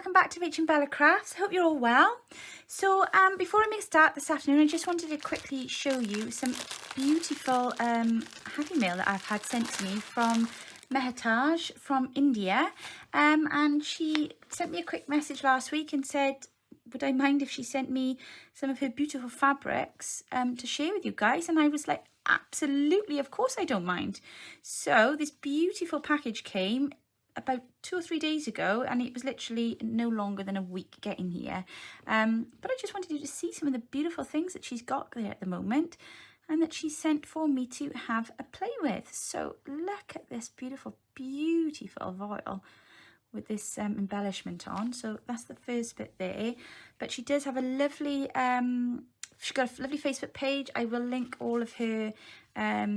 welcome back to Rach and Bella Crafts. Hope you're all well. So before I make a start this afternoon, I just wanted to quickly show you some beautiful happy mail that I've had sent to me from Mehataj from India. And she sent me a quick message last week and said, would I mind if she sent me some of her beautiful fabrics to share with you guys? And I was like, absolutely, of course I don't mind. So this beautiful package came about 2 or 3 days ago, and it was literally no longer than a week getting here. But I just wanted you to see some of the beautiful things that she's got there at the moment and that she sent for me to have a play with. So look at this beautiful voile with this embellishment on. So that's the first bit there, but she does have a lovely she's got a lovely Facebook page. I will link all of her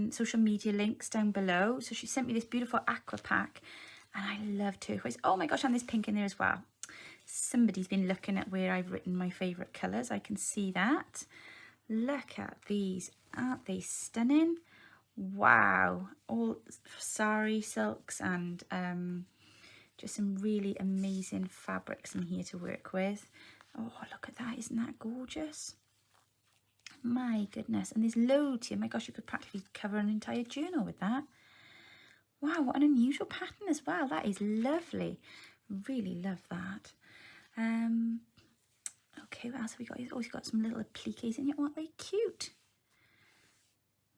social media links down below. So she sent me this beautiful aqua pack, and I love turquoise. Oh my gosh, and there's pink in there as well. Somebody's been looking at where I've written my favorite colors. I can see that. Look at these, aren't they stunning? Wow, all sari silks and just some really amazing fabrics in here to work with. Oh, look at that, isn't that gorgeous? My goodness, and there's loads here. My gosh, you could practically cover an entire journal with that. Wow, what an unusual pattern as well. That is lovely. Really love that. Okay, what else have we got? Oh, we've got some little appliques in here. Oh, very cute.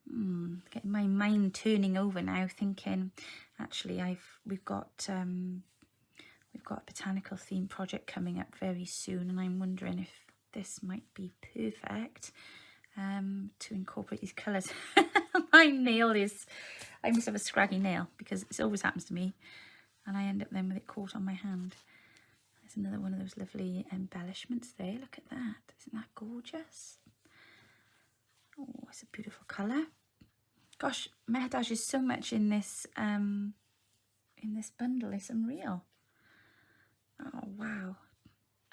Getting my mind turning over now, thinking actually we've got a botanical theme project coming up very soon, and I'm wondering if this might be perfect to incorporate these colours. My nail is, I must have a scraggy nail because it always happens to me, and I end up then with it caught on my hand. There's another one of those lovely embellishments there. Look at that, isn't that gorgeous? Oh, it's a beautiful colour. Gosh, Mehataj is so much in this bundle. It's unreal. Oh wow.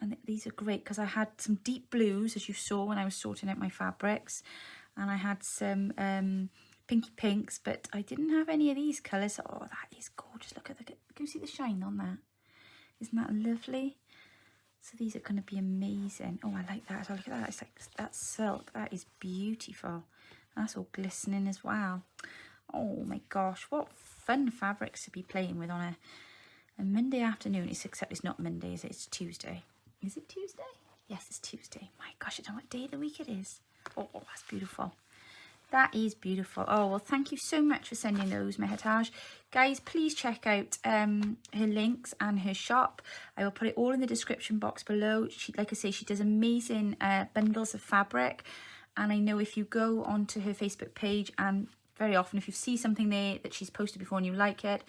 And these are great because I had some deep blues, as you saw when I was sorting out my fabrics, and I had some pinky pinks, but I didn't have any of these colours. Oh, that is gorgeous. Look, can you see the shine on that? Isn't that lovely? So these are going to be amazing. Oh, I like that. Oh, look at that. It's like that silk. That is beautiful. That's all glistening as well. Oh my gosh, what fun fabrics to be playing with on a Monday afternoon. Except it's not Monday, is it? It's Tuesday. Is it Tuesday? Yes, it's Tuesday. My gosh, I don't know what day of the week it is. Oh, that's beautiful. That is beautiful. Oh, well, thank you so much for sending those, Mehataj. Guys, please check out her links and her shop. I will put it all in the description box below. She, like I say, she does amazing bundles of fabric. And I know if you go onto her Facebook page, and very often if you see something there that she's posted before and you like it,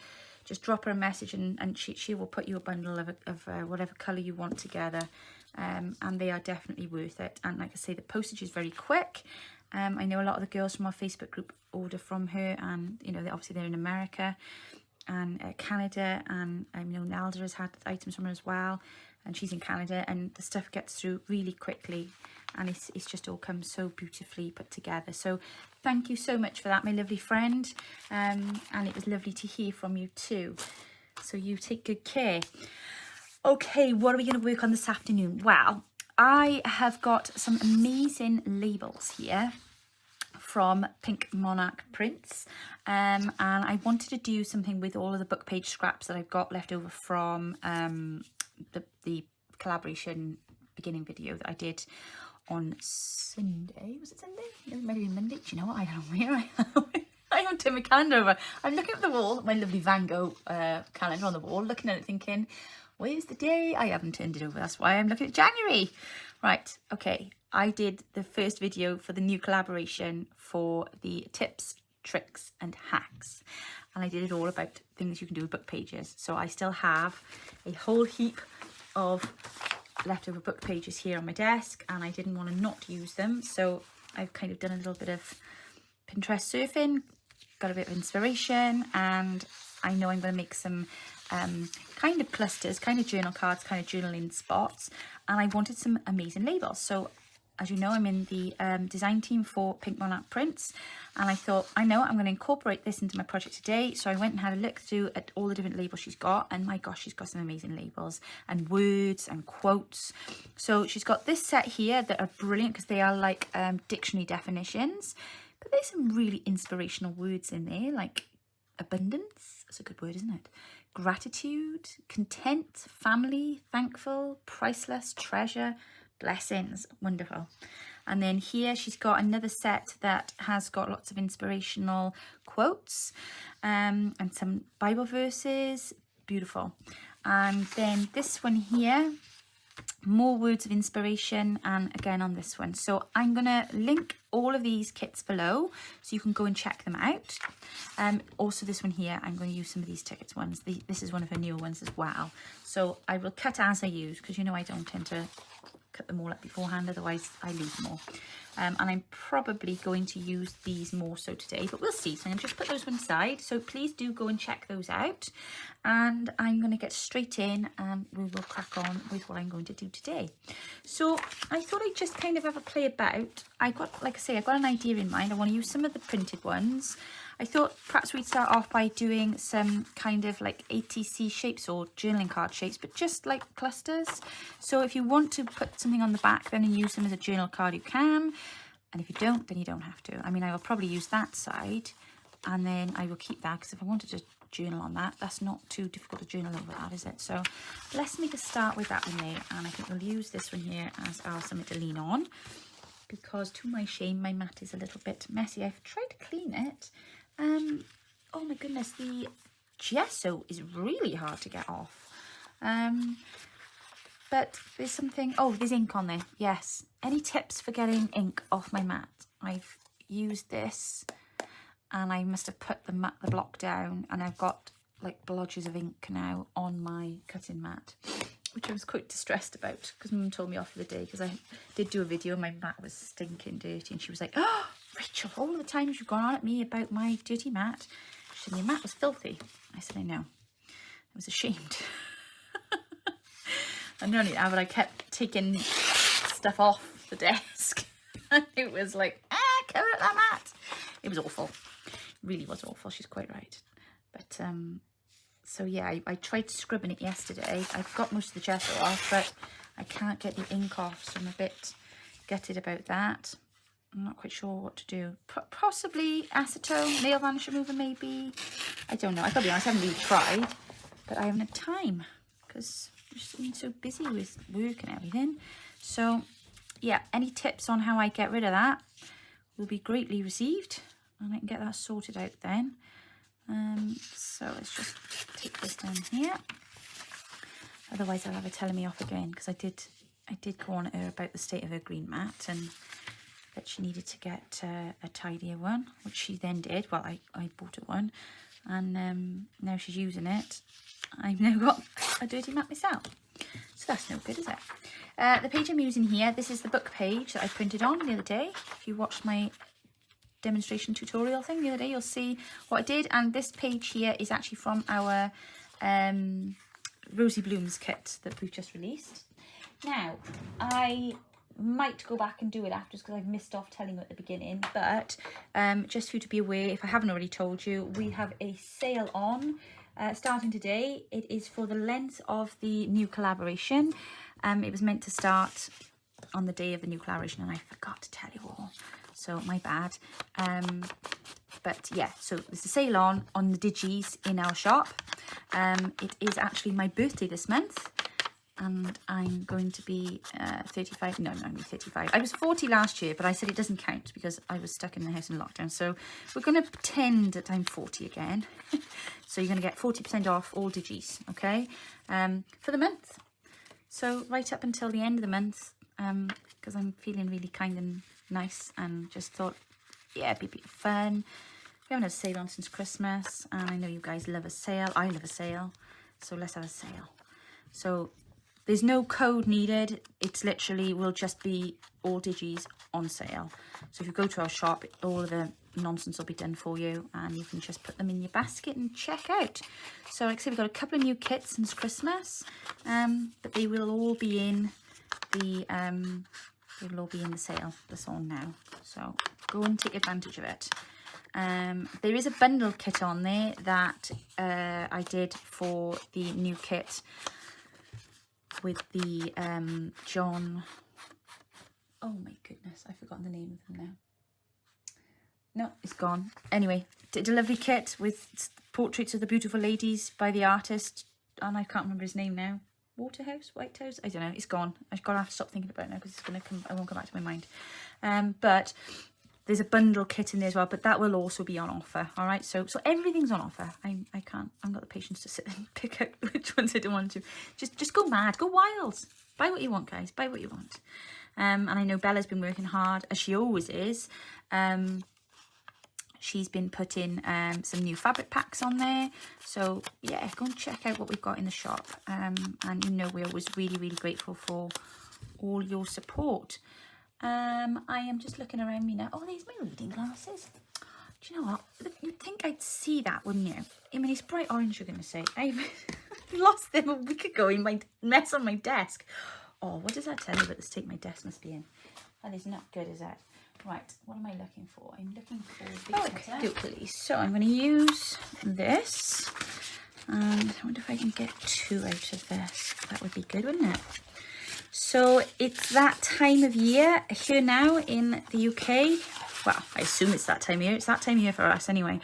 just drop her a message and she will put you a bundle of whatever colour you want together. And they are definitely worth it. And like I say, the postage is very quick. I know a lot of the girls from our Facebook group order from her, and you know, obviously they're in America and Canada, and I know Nalda has had items from her as well, and she's in Canada, and the stuff gets through really quickly, and it's just all come so beautifully put together. So thank you so much for that, my lovely friend, and it was lovely to hear from you too. So you take good care. Okay, what are we going to work on this afternoon? Well, I have got some amazing labels here from Pink Monarch prints, and I wanted to do something with all of the book page scraps that I've got left over from the collaboration beginning video that I did on Sunday. Was it Sunday? It might have been Monday. Do you know what? I don't know where I am. I haven't turned my calendar over. I'm looking at the wall, my lovely Van Gogh calendar on the wall, looking at it thinking, where's the day? I haven't turned it over. That's why I'm looking at January. Right, okay. I did the first video for the new collaboration for the tips, tricks and hacks. And I did it all about things you can do with book pages. So I still have a whole heap of leftover book pages here on my desk, and I didn't want to not use them. So I've kind of done a little bit of Pinterest surfing, got a bit of inspiration, and I know I'm going to make some kind of clusters, kind of journal cards, kind of journaling spots, and I wanted some amazing labels. So as you know, I'm in the design team for Pink Monarch Prints, and I thought, I know I'm going to incorporate this into my project today. So I went and had a look through at all the different labels she's got, and my gosh, she's got some amazing labels and words and quotes. So she's got this set here that are brilliant because they are like dictionary definitions, but there's some really inspirational words in there, like abundance. That's a good word, isn't it? Gratitude, content, family, thankful, priceless, treasure, blessings. Wonderful. And then here she's got another set that has got lots of inspirational quotes and some Bible verses. Beautiful. And then this one here, more words of inspiration, and again on this one. So I'm gonna link all of these kits below so you can go and check them out. Also this one here, I'm going to use some of these tickets ones. This is one of her newer ones as well, so I will cut as I use, because you know I don't tend to cut them all up beforehand, otherwise I lose them all. And I'm probably going to use these more so today, but we'll see. So I'm going to just put those one aside. So please do go and check those out. And I'm going to get straight in and we will crack on with what I'm going to do today. So I thought I'd just kind of have a play about. Like I say, I've got an idea in mind. I want to use some of the printed ones. I thought perhaps we'd start off by doing some kind of like ATC shapes or journaling card shapes, but just like clusters. So if you want to put something on the back then and use them as a journal card, you can. And if you don't, then you don't have to. I mean, I will probably use that side and then I will keep that, because if I wanted to journal on that, that's not too difficult to journal over that, is it? So let's make a start with that one there. And I think we'll use this one here as our something to lean on, because to my shame, my mat is a little bit messy. I've tried to clean it. Oh my goodness, the gesso is really hard to get off. But there's something, oh, there's ink on there. Yes. Any tips for getting ink off my mat? I've used this and I must have put the block down, and I've got like blotches of ink now on my cutting mat, which I was quite distressed about, because Mum told me off for the day, because I did do a video and my mat was stinking dirty, and she was like, oh, Rachel, all the times you've gone on at me about my dirty mat. She said, your mat was filthy. I said, I know. I was ashamed. And not only that, but I kept taking stuff off the desk. It was like, cover up that mat. It was awful. It really was awful. She's quite right. But, so yeah, I tried scrubbing it yesterday. I've got most of the gesso off, but I can't get the ink off, so I'm a bit gutted about that. I'm not quite sure what to do. Possibly acetone, nail varnish remover maybe. I don't know. I've got to be honest, I haven't really tried, but I haven't had time because I've just been so busy with work and everything. So yeah, any tips on how I get rid of that will be greatly received, and I can get that sorted out then. So let's just take this down here. Otherwise I'll have her telling me off again, because I did go on at her about the state of her green mat and that she needed to get a tidier one, which she then did. Well, I bought her one, and now she's using it. I've now got a dirty mat myself, so that's no good, is it? The page I'm using here, this is the book page that I printed on the other day. If you watched my demonstration tutorial thing the other day, you'll see what I did. And this page here is actually from our Rosy Blooms kit that we've just released. Now, I might go back and do it after, because I've missed off telling you at the beginning, but just for you to be aware, if I haven't already told you, we have a sale on starting today. It is for the length of the new collaboration. It was meant to start on the day of the new collaboration and I forgot to tell you all, so my bad. But yeah, so there's a sale on the digis in our shop. It is actually my birthday this month, and I'm going to be 35. No, I'm 35. I was 40 last year, but I said it doesn't count because I was stuck in the house in lockdown. So we're going to pretend that I'm 40 again. So you're going to get 40% off all digis, okay, for the month. So right up until the end of the month, because I'm feeling really kind and nice, and just thought, yeah, it'd be a bit of fun. We haven't had a sale on since Christmas, and I know you guys love a sale. I love a sale, so let's have a sale. So there's no code needed. It's literally will just be all digis on sale. So if you go to our shop, all of the nonsense will be done for you, and you can just put them in your basket and check out. So like I said, we've got a couple of new kits since Christmas, but they will all be in the It'll all be in the sale that's on now. So go and take advantage of it. There is a bundle kit on there that I did for the new kit with the John. Oh my goodness, I've forgotten the name of them now. No, it's gone. Anyway, did a lovely kit with portraits of the beautiful ladies by the artist, and I can't remember his name now. Waterhouse, Whitehouse, I don't know. It's gone. I've got to have to stop thinking about it now because it's gonna come. I won't come back to my mind. But there's a bundle kit in there as well, but that will also be on offer. All right, so everything's on offer. I haven't got the patience to sit and pick out which ones I don't want to. Just go mad, go wild. Buy what you want, guys. Buy what you want. And I know Bella's been working hard, as she always is. She's been putting some new fabric packs on there. So yeah, go and check out what we've got in the shop. And you know, we're always really, really grateful for all your support. I am just looking around me now. Oh, there's my reading glasses. Do you know what? You'd think I'd see that, wouldn't you? I mean, it's bright orange, you're going to say. I lost them a week ago in my mess on my desk. Oh, what does that tell you about the state my desk must be in? That is not good, is it? Right, what am I looking for? I'm looking for... Okay, so I'm going to use this. And I wonder if I can get 2 out of this. That would be good, wouldn't it? So it's that time of year here now in the UK. Well, I assume it's that time of year. It's that time of year for us anyway.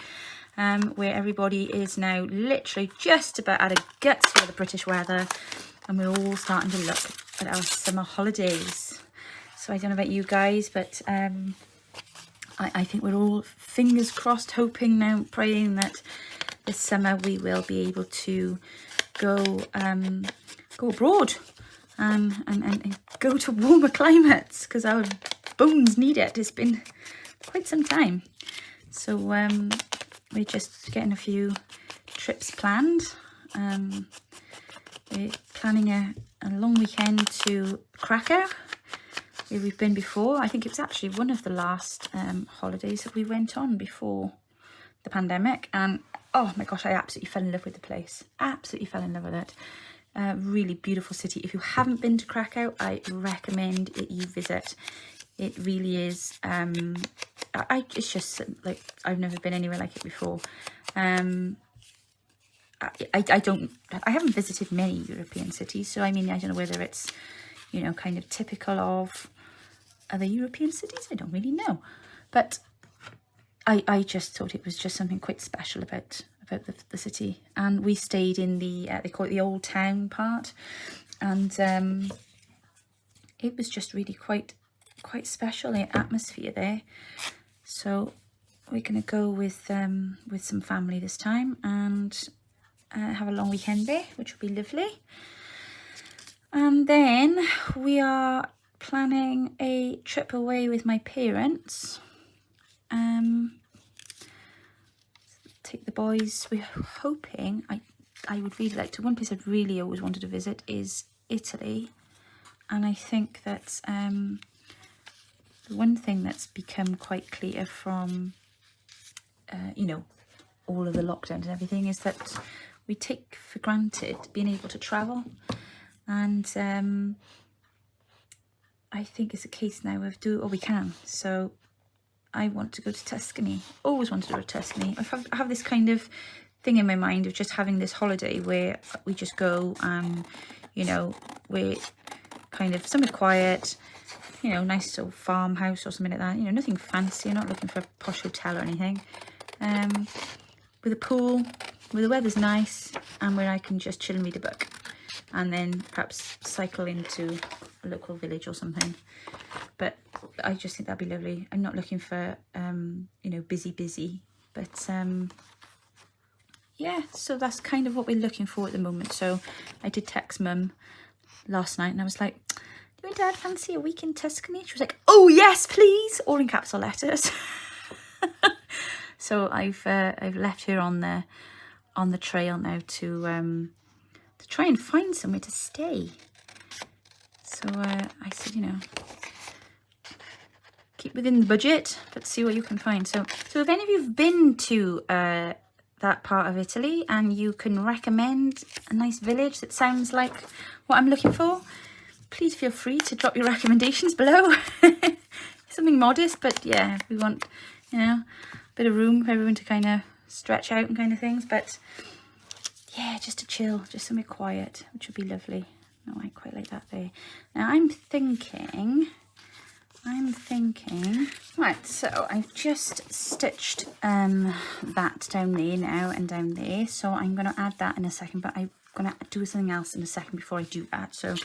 Where everybody is now literally just about out of guts for the British weather. And we're all starting to look at our summer holidays. So I don't know about you guys, but I think we're all fingers crossed, hoping now, praying that this summer we will be able to go abroad and go to warmer climates, because our bones need it. It's been quite some time. So we're just getting a few trips planned. We're planning a long weekend to Krakow, where we've been before. I think it was actually one of the last holidays that we went on before the pandemic. And oh my gosh, I absolutely fell in love with the place. Absolutely fell in love with it. Really beautiful city. If you haven't been to Krakow, I recommend that you visit. It really is. It's just like, I've never been anywhere like it before. I haven't visited many European cities, so I mean, I don't know whether it's, you know, kind of typical of other European cities. I don't really know, but I just thought it was just something quite special about the city. And we stayed in the they call it the old town part, and it was just really quite special, the atmosphere there. So we're gonna go with some family this time and have a long weekend there, which will be lovely. And then we are planning a trip away with my parents. Take the boys. We're hoping, I would really like to, one place I've really always wanted to visit is Italy. And I think that the one thing that's become quite clear from, you know, all of the lockdowns and everything is that we take for granted being able to travel. And I think it's a case now of do all we can. So I want to go to Tuscany. Always wanted to go to Tuscany. I have this kind of thing in my mind of just having this holiday where we just go and, you know, we're kind of somewhere quiet, you know, nice little farmhouse or something like that. You know, nothing fancy. I'm not looking for a posh hotel or anything. With a pool, where the weather's nice and where I can just chill and read a book. And then perhaps cycle into a local village or something. But I just think that'd be lovely. I'm not looking for, you know, busy. But, yeah, so that's kind of what we're looking for at the moment. So I did text Mum last night and I was like, do you and Dad fancy a week in Tuscany? She was like, oh, yes, please. All in capital letters. So I've left her on the trail now to try and find somewhere to stay. So I said, you know, keep within the budget, but see what you can find. So if any of you have been to that part of Italy and you can recommend a nice village that sounds like what I'm looking for, please feel free to drop your recommendations below. Something modest, but yeah, we want, you know, a bit of room for everyone to kind of stretch out and kind of things. But yeah, just to chill, just somewhere quiet, which would be lovely. No, I quite like that there. Now I'm thinking, right, so I've just stitched that down there now and down there. So I'm going to add that in a second, but I'm going to do something else in a second before I do that. So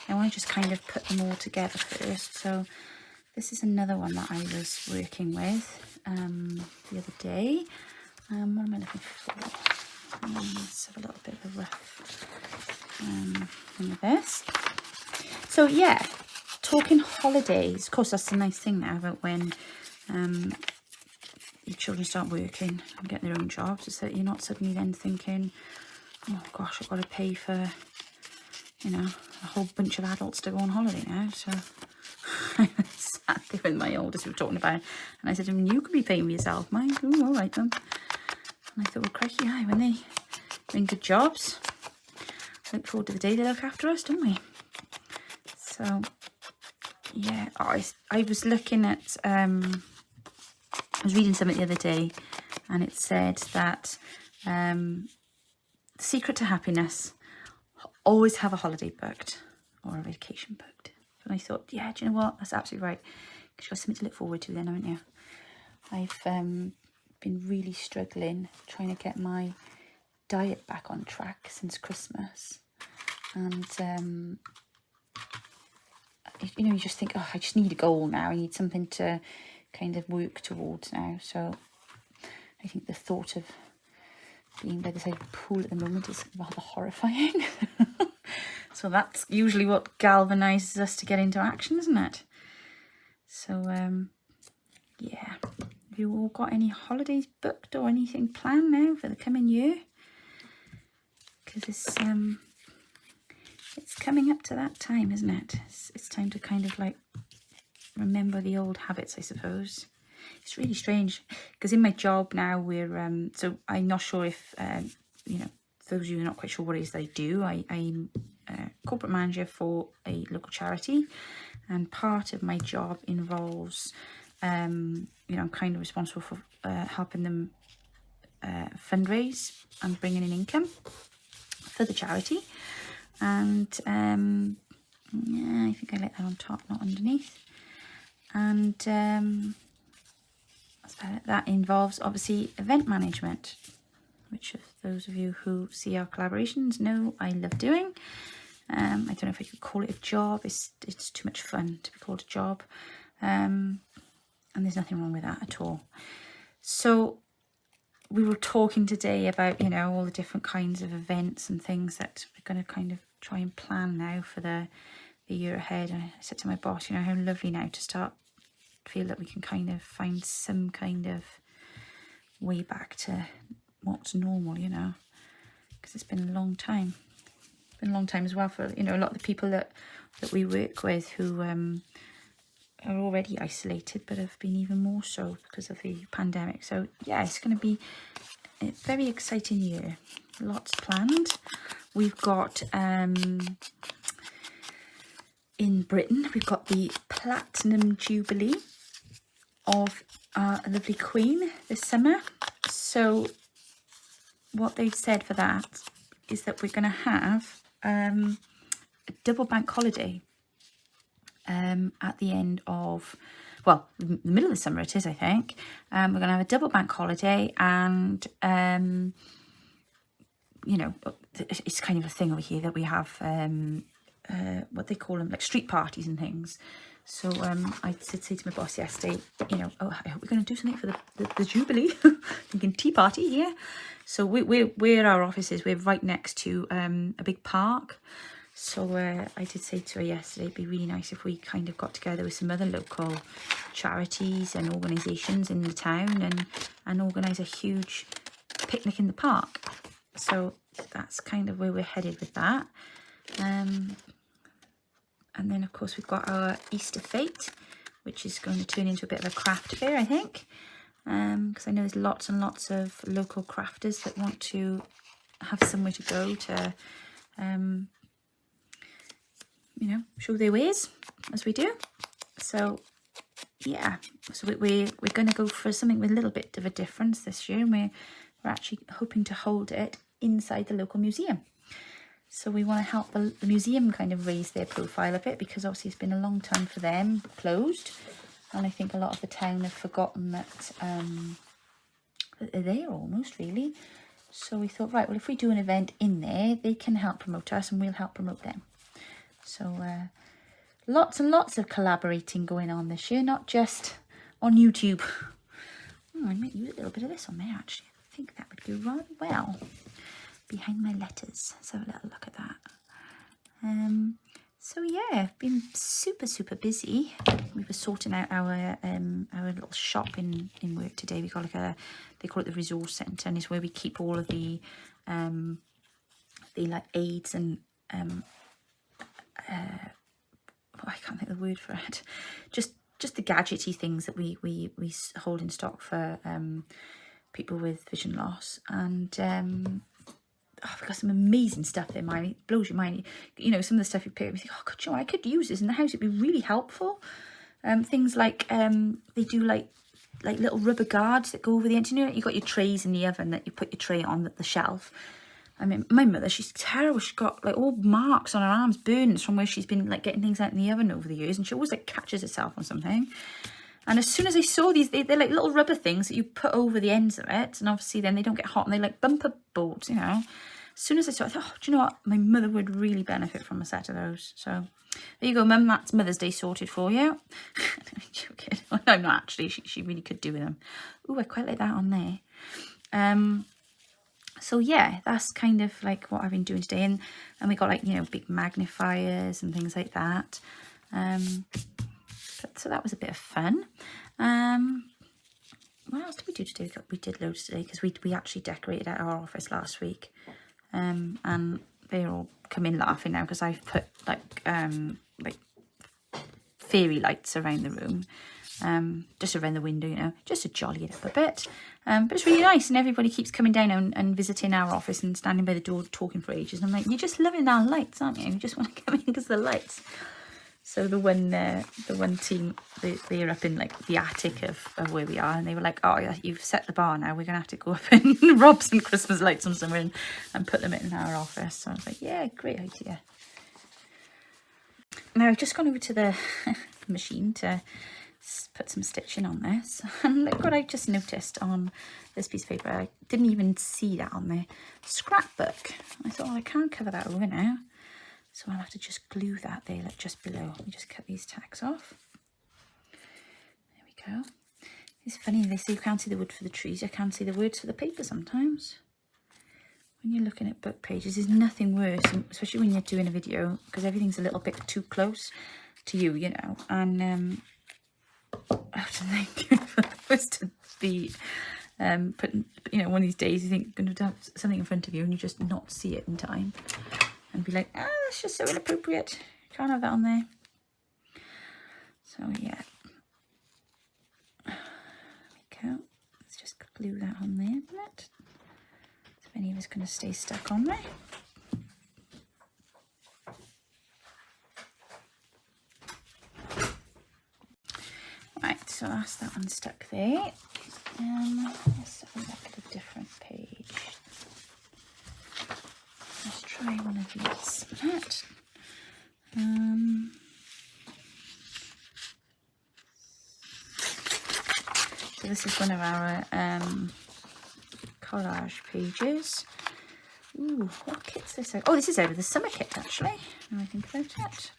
I want to just kind of put them all together first. So this is another one that I was working with the other day. What am I looking for? Let's have a little bit of a rough thing of this. So yeah, talking holidays. Of course, that's the nice thing now about when your children start working and get their own jobs, is that you're not suddenly then thinking, oh gosh, I've got to pay for, you know, a whole bunch of adults to go on holiday now. So I sat there with my oldest, we were talking about it, and I said to him, you could be paying for yourself, mine. Oh, all right then. And I thought, well, crikey, aye, when they're in good jobs, look forward to the day they look after us, don't we? So yeah, I was looking at, I was reading something the other day, and it said that the secret to happiness, always have a holiday booked or a vacation booked. And I thought, yeah, do you know what? That's absolutely right. Because you've got something to look forward to then, haven't you? I've been really struggling trying to get my diet back on track since Christmas. And, you know, you just think, oh, I just need a goal now. I need something to kind of work towards now. So I think the thought of being by the side of a pool at the moment is rather horrifying. So that's usually what galvanizes us to get into action, isn't it? So yeah, have you all got any holidays booked or anything planned now for the coming year? Because it's coming up to that time, isn't it? It's time to kind of like remember the old habits, I suppose. It's really strange because in my job now we're so I'm not sure if you know, those of you who are not quite sure what it is that I do. I'm a corporate manager for a local charity, and part of my job involves you know, I'm kind of responsible for helping them fundraise and bringing in income for the charity. And yeah, I think I like that on top, not underneath. And that's about it. That involves obviously event management, which those of you who see our collaborations know I love doing. I don't know if I could call it a job. It's too much fun to be called a job. And there's nothing wrong with that at all. So we were talking today about, you know, all the different kinds of events and things that we're going to kind of try and plan now for the year ahead. And I said to my boss, you know, how lovely now to start feel that we can kind of find some kind of way back to what's normal, you know, because it's been a long time. It's been a long time as well for, you know, a lot of the people that we work with who are already isolated, but have been even more so because of the pandemic. So yeah, it's going to be a very exciting year. Lots planned. We've got in Britain, we've got the Platinum Jubilee of our lovely Queen this summer. So what they've said for that is that we're going to have a double bank holiday at the end of, well, the middle of the summer it is, I think. We're going to have a double bank holiday, and you know, it's kind of a thing over here that we have what they call them, like street parties and things. So I did say to my boss yesterday, you know, oh, I hope we're going to do something for the Jubilee. Thinking tea party here. So we're our office is, we're right next to a big park. So I did say to her yesterday, it'd be really nice if we kind of got together with some other local charities and organisations in the town and organise a huge picnic in the park. So that's kind of where we're headed with that. And then, of course, we've got our Easter Fete, which is going to turn into a bit of a craft fair, I think. Because I know there's lots and lots of local crafters that want to have somewhere to go to you know, show their ways as we do. So yeah, so we're going to go for something with a little bit of a difference this year. And we're actually hoping to hold it inside the local museum. So we want to help the museum kind of raise their profile a bit, because obviously it's been a long time for them closed. And I think a lot of the town have forgotten that, that they're there almost, really. So we thought, right, well, if we do an event in there, they can help promote us and we'll help promote them. So lots and lots of collaborating going on this year, not just on YouTube. Oh, I might use a little bit of this on there, actually. I think that would go rather well. Behind my letters. Let's have a little look at that. So yeah, been super busy. We were sorting out our little shop in work today. We got like they call it the resource centre, and it's where we keep all of the like aids and I can't think of the word for it. Just the gadgety things that we hold in stock for people with vision loss. And we've got some amazing stuff there, Miley. It blows your mind. You know, some of the stuff you pick up, you think, oh God, you know, I could use this in the house. It'd be really helpful. Things like they do like little rubber guards that go over the end. You know, you got your trays in the oven that you put your tray on the shelf. I mean, my mother, she's terrible. She's got like all marks on her arms, burns from where she's been like getting things out in the oven over the years, and she always like catches herself on something. And as soon as I saw these, they're like little rubber things that you put over the ends of it, and obviously then they don't get hot, and they like bumper boards, you know. As soon as I saw it, I thought, oh, do you know what? My mother would really benefit from a set of those. So there you go, Mum. That's Mother's Day sorted for you. I'm joking. I'm not actually. She really could do with them. Ooh, I quite like that on there. So yeah, that's kind of like what I've been doing today. And we got like, you know, big magnifiers and things like that. So that was a bit of fun. What else did we do today? We did loads today because we actually decorated out our office last week. And they all come in laughing now because I've put like fairy lights around the room. Just around the window, you know, just to jolly it up a bit. But it's really nice, and everybody keeps coming down and visiting our office and standing by the door talking for ages. And I'm like, you're just loving our lights, aren't you? You just want to come in because of the lights. So the one team, they're up in like the attic of where we are, and they were like, oh yeah, you've set the bar now, we're gonna have to go up and rob some Christmas lights from somewhere and put them in our office. So I was like, yeah, great idea. Now I've just gone over to the machine to put some stitching on this, and look what I just noticed on this piece of paper. I didn't even see that on the scrapbook. I thought, well, I can't cover that over now, so I'll have to just glue that there, like just below. Let me just cut these tacks off. There we go. It's funny, they say you can't see the wood for the trees, you can't see the words for the paper sometimes. When you're looking at book pages, there's nothing worse, especially when you're doing a video, because everything's a little bit too close to you, you know. And I have to think if I was to be putting, you know, one of these days you think you're going to have something in front of you and you just not see it in time and be like, ah, that's just so inappropriate, can't have that on there. So yeah, there we go. Let's just glue that on there a minute. So if any of it's going to stay stuck on there. Right, so that's that one stuck there. Let's have a look at a different page. Let's try one of these. So this is one of our collage pages. Ooh, what kit's this? Oh, this is out of the summer kit actually, now I think about it.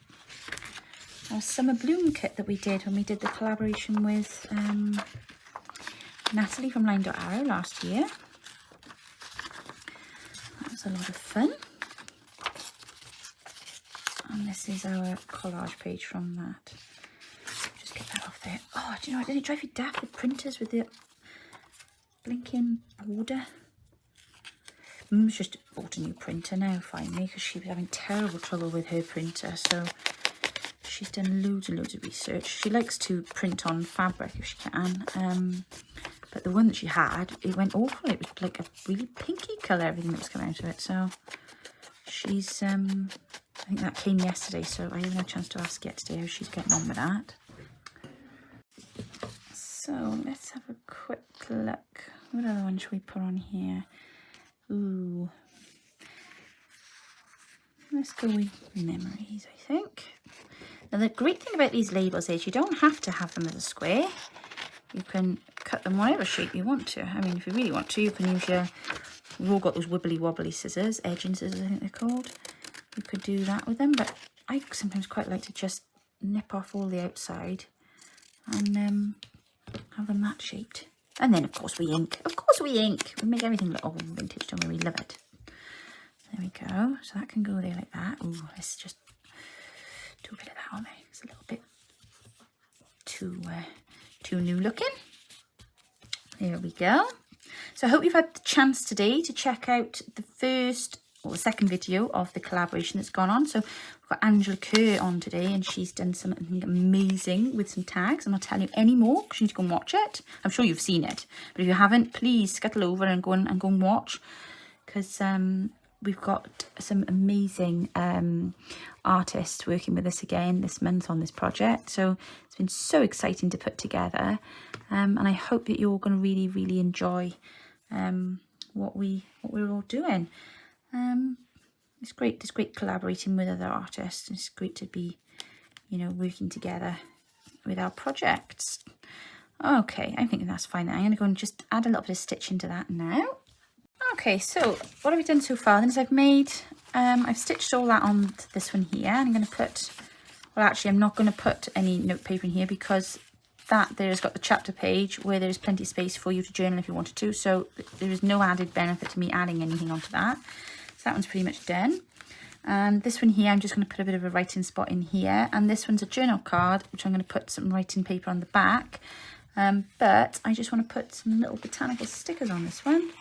Our summer bloom kit that we did when we did the collaboration with Natalie from Line.Arrow last year. That was a lot of fun. And this is our collage page from that. Just get that off there. Oh, do you know what? Did it drive you daft with printers with the blinking border? Mum's just bought a new printer now finally because she was having terrible trouble with her printer. So she's done loads and loads of research. She likes to print on fabric if she can. But the one that she had, it went awful. It was like a really pinky colour, everything that was coming out of it. So she's I think that came yesterday, so I haven't had a chance to ask yet today how she's getting on with that. So let's have a quick look. What other one should we put on here? Ooh. Let's go with memories, I think. Now the great thing about these labels is you don't have to have them as a square. You can cut them whatever shape you want to. I mean, if you really want to, you can use your, we've all got those wibbly wobbly scissors, edging scissors I think they're called. You could do that with them, but I sometimes quite like to just nip off all the outside and have them that shaped. And then of course we ink. Of course we ink. We make everything look all vintage, don't we? We love it. There we go. So that can go there like that. Ooh, let's just do a bit of that on there. It's a little bit too new looking. There we go. So I hope you've had the chance today to check out the first or the second video of the collaboration that's gone on. So we've got Angela Kerr on today, and she's done something amazing with some tags. I'm not telling you any more because you need to go and watch it. I'm sure you've seen it, but if you haven't, please scuttle over and go and watch, because we've got some amazing artists working with us again this month on this project. So it's been so exciting to put together, and I hope that you're going to really enjoy what we're all doing. It's great collaborating with other artists. It's great to be, you know, working together with our projects. Okay, I'm thinking that's fine. I'm going to go and just add a little bit of stitch into that now. Okay, so what have we done so far then is I've stitched all that on to this one here. I'm going to put, well actually I'm not going to put any note paper in here because that there has got the chapter page where there is plenty of space for you to journal if you wanted to. So there is no added benefit to me adding anything onto that. So that one's pretty much done. And this one here, I'm just going to put a bit of a writing spot in here. And this one's a journal card, which I'm going to put some writing paper on the back. But I just want to put some little botanical stickers on this one.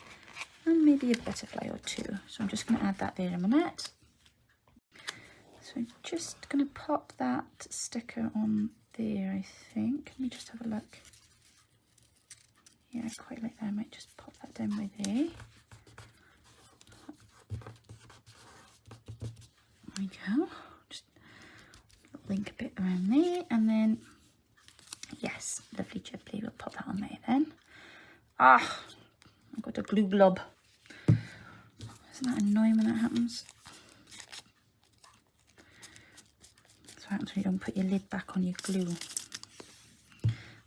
And maybe a butterfly or two. So I'm just going to add that there in a minute. So I'm just going to pop that sticker on there, I think. Let me just have a look. Yeah, I quite like that. I might just pop that down by there. There we go. Just link a bit around there, and then yes, lovely Ghibli. We'll pop that on there then. Ah, I've got a glue glob. Isn't that annoying when that happens? That's what happens when you don't put your lid back on your glue.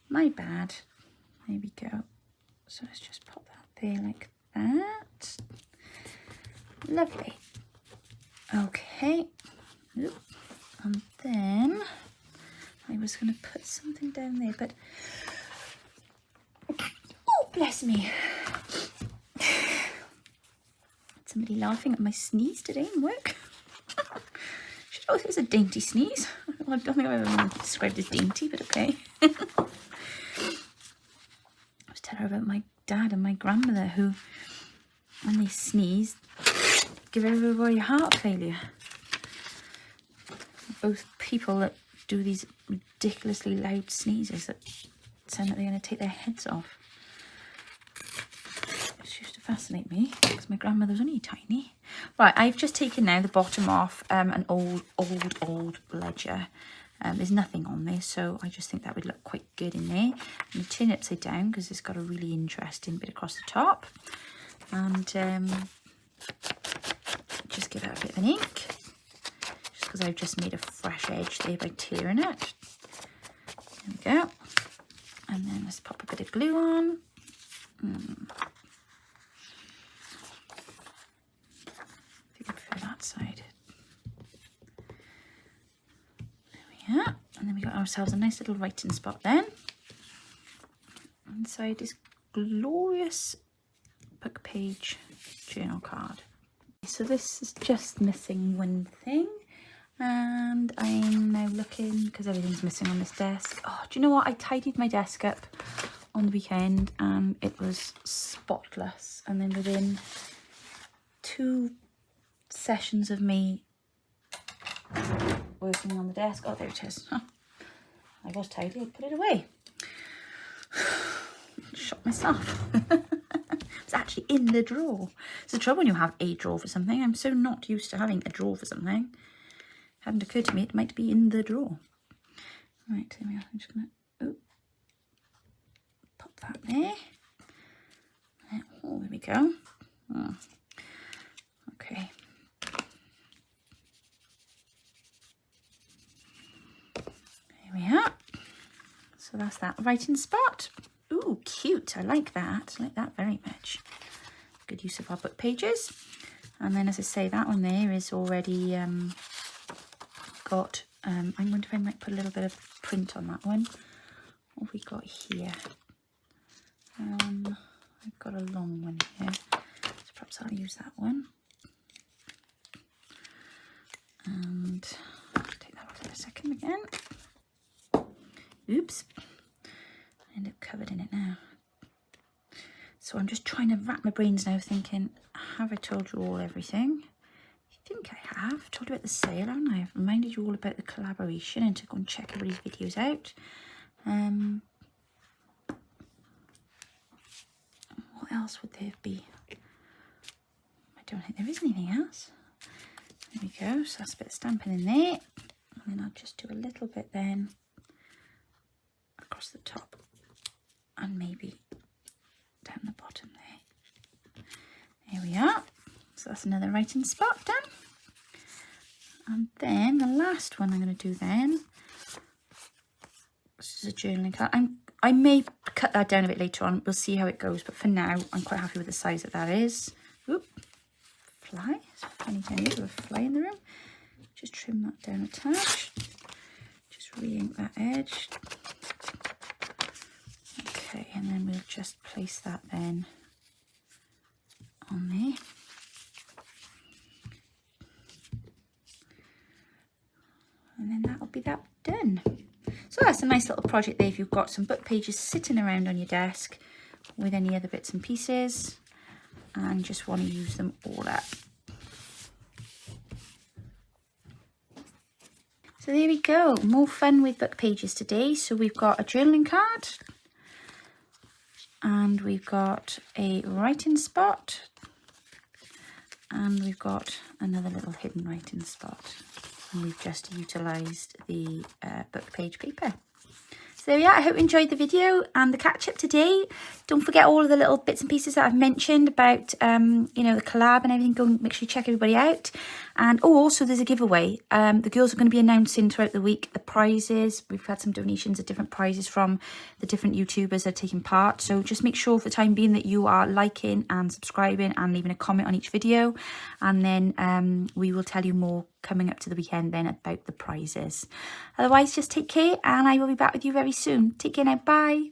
My bad. There we go. So let's just pop that there like that. Lovely. Okay. Oop. And then I was going to put something down there, but oh, bless me. Somebody laughing at my sneeze today in work. Should know if it was a dainty sneeze. Well, I don't think I've ever been described as dainty, but okay. I was telling her about my dad and my grandmother who, when they sneeze, give everybody heart failure. Both people that do these ridiculously loud sneezes that sound like they're going to take their heads off. It used to fascinate me because my grandmother was only tiny. Right, I've just taken now the bottom off an old ledger. There's nothing on there, so I just think that would look quite good in there. I'm going to turn it upside down because it's got a really interesting bit across the top. And just give it a bit of an ink. Just because I've just made a fresh edge there by tearing it. There we go. And then let's pop a bit of glue on. For that side. There we are. And then we got ourselves a nice little writing spot then. Inside this glorious book page journal card. So this is just missing one thing, and I'm now looking because everything's missing on this desk. Oh, do you know what? I tidied my desk up on the weekend and it was spotless, and then within 2 sessions of me working on the desk, oh there it is. Huh. I was tidy, I put it away. Shot myself. It's actually in the drawer. It's the trouble when you have a drawer for something. I'm so not used to having a drawer for something. hadn't occurred to me it might be in the drawer. Right, there we are. I'm just going to pop that there. Oh, there we go. Oh. Okay. There we are. So that's that writing spot. Ooh, cute. I like that. I like that very much. Good use of our book pages. And then, as I say, that one there is already got... I wonder if I might put a little bit of print on that one. What have we got here? I've got a long one here. So perhaps I'll use that one. And I'll take that off in a second again. Oops. I end up covered in it now. So I'm just trying to wrap my brains now thinking, have I told you all everything? I think I have. I've told you about the sale, haven't I? I've reminded you all about the collaboration and to go and check everybody's videos out. What else would there be? I don't think there is anything else. There we go. So that's a bit of stamping in there. And then I'll just do a little bit then across the top and maybe down the bottom there. There we are. So that's another writing spot done. And then the last one I'm going to do then, this is a journaling card. I may cut that down a bit later on. We'll see how it goes. But for now, I'm quite happy with the size that is. Oop, fly. It's funny to have a fly in the room. Just trim that down a touch. Just re-ink that edge. Okay, and then we'll just place that then on there. And then that'll be that done. So that's a nice little project there if you've got some book pages sitting around on your desk with any other bits and pieces and just want to use them all up. So there we go, more fun with book pages today. So we've got a journaling card and we've got a writing spot and we've got another little hidden writing spot. And we've just utilised the book page paper. So there we are. I hope you enjoyed the video and the catch up today. Don't forget all of the little bits and pieces that I've mentioned about, you know, the collab and everything. Go and make sure you check everybody out. And also there's a giveaway. The girls are going to be announcing throughout the week the prizes. We've had some donations of different prizes from the different YouTubers that are taking part. So just make sure for the time being that you are liking and subscribing and leaving a comment on each video. And then we will tell you more coming up to the weekend then about the prizes. Otherwise, just take care and I will be back with you very soon. Take care now. Bye.